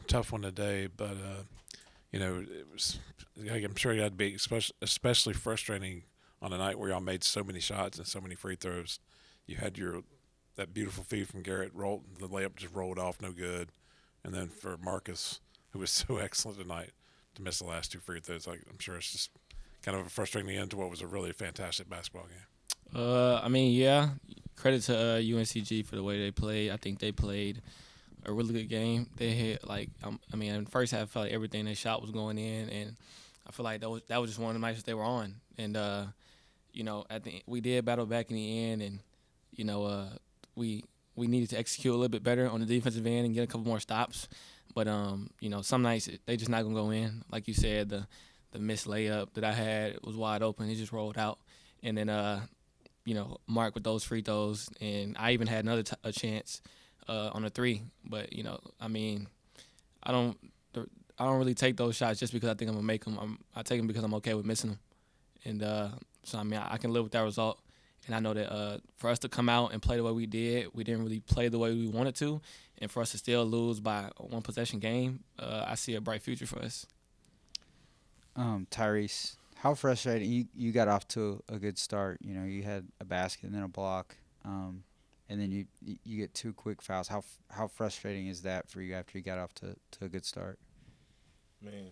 tough one today, but it was. I'm sure it had to be especially frustrating on a night where y'all made so many shots and so many free throws. You had that beautiful feed from Garrett rolled, the layup just rolled off, no good, and then for Marcus, who was so excellent tonight, to miss the last two free throws. I'm sure it's just kind of a frustrating end to what was a really fantastic basketball game. Yeah. Credit to UNCG for the way they played. I think they played a really good game. They hit in the first half, I felt like everything they shot was going in, and I feel like that was just one of the nights they were on. And we did battle back in the end, and we needed to execute a little bit better on the defensive end and get a couple more stops. But some nights they just not gonna go in. Like you said, the missed layup that I had was wide open. It just rolled out, and then Mark with those free throws, and I even had another a chance on a three. But I don't really take those shots just because I think I'm gonna make them. I take them because I'm okay with missing them, and I can live with that result. And I know that for us to come out and play the way we did, we didn't really play the way we wanted to, and for us to still lose by a one possession game, I see a bright future for us. Tyrese, how frustrating you got off to a good start. You had a basket and then a block, and then you get two quick fouls. How frustrating is that for you after you got off to a good start? Man,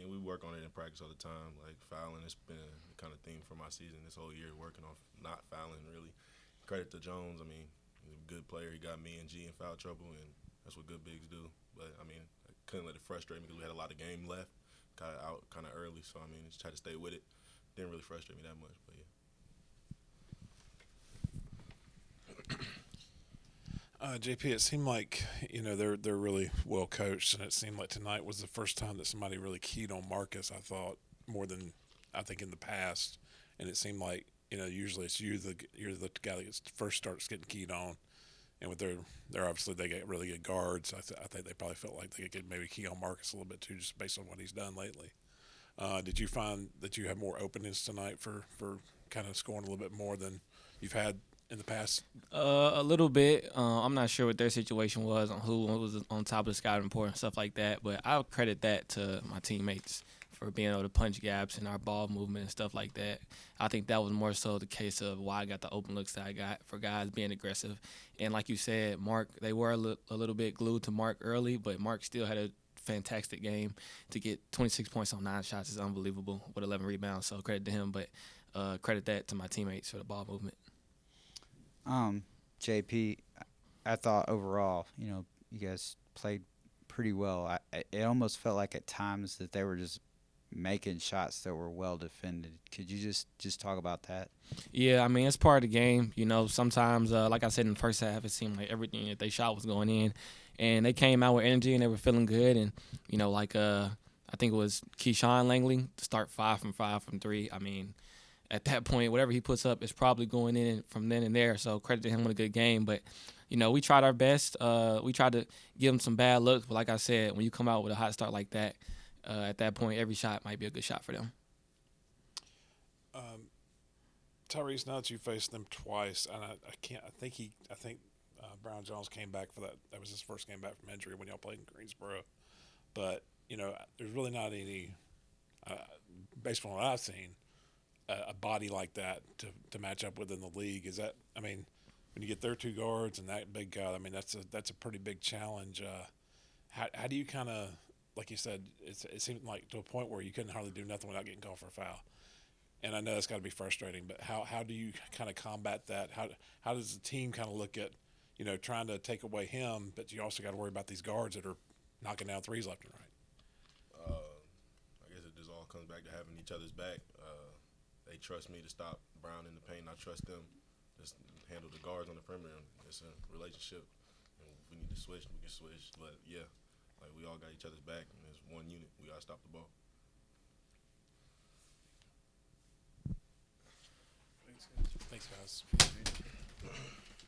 we work on it in practice all the time. Like fouling, it's been the kind of theme for my season this whole year, working on not fouling. Really, credit to Jones. He's a good player. He got me and G in foul trouble, and that's what good bigs do. But I couldn't let it frustrate me because we had a lot of game left. Got out kind of early, so just tried to stay with it. Didn't really frustrate me that much, but yeah. JP, it seemed like they're really well coached, and it seemed like tonight was the first time that somebody really keyed on Marcus. I thought more than I think in the past, and it seemed like usually it's you're the guy that first starts getting keyed on, and with they're obviously they get really good guards. I think they probably felt like they could maybe key on Marcus a little bit too, just based on what he's done lately. Did you find that you had more openness tonight for kind of scoring a little bit more than you've had in the past? A little bit. I'm not sure what their situation was on who was on top of the scouting report and stuff like that, but I'll credit that to my teammates for being able to punch gaps in our ball movement and stuff like that. I think that was more so the case of why I got the open looks that I got for guys being aggressive. And like you said, Mark, they were a little bit glued to Mark early, but Mark still had a fantastic game. To get 26 points on 9 shots is unbelievable with 11 rebounds, so credit to him, but credit that to my teammates for the ball movement. JP, I thought overall, you guys played pretty well. It almost felt like at times that they were just making shots that were well defended. Could you just talk about that? Yeah, it's part of the game. Sometimes, like I said in the first half, it seemed like everything that they shot was going in, and they came out with energy and they were feeling good. And I think it was Keyshawn Langley to start 5 from 3. At that point, whatever he puts up is probably going in from then and there. So credit to him on a good game. But, we tried our best. We tried to give him some bad looks. But like I said, when you come out with a hot start like that, at that point, every shot might be a good shot for them. Tyrese, now that you faced them twice, and I think Brown Jones came back for that. That was his first game back from injury when y'all played in Greensboro. But there's really not any, based on what I've seen, a body like that to match up with in the league. Is that, when you get their 2 guards and that big guy, that's a pretty big challenge. How do you kind of, like you said, it seemed like to a point where you couldn't hardly do nothing without getting called for a foul. And I know that's got to be frustrating, but how do you kind of combat that? How does the team kind of look at, trying to take away him, but you also got to worry about these guards that are knocking down threes left and right? I guess it just all comes back to having each other's back. They trust me to stop Brown in the paint. I trust them just handle the guards on the perimeter. It's a relationship, and if we need to switch, we can switch. But yeah, we all got each other's back, and it's one unit. We gotta stop the ball. Thanks, guys.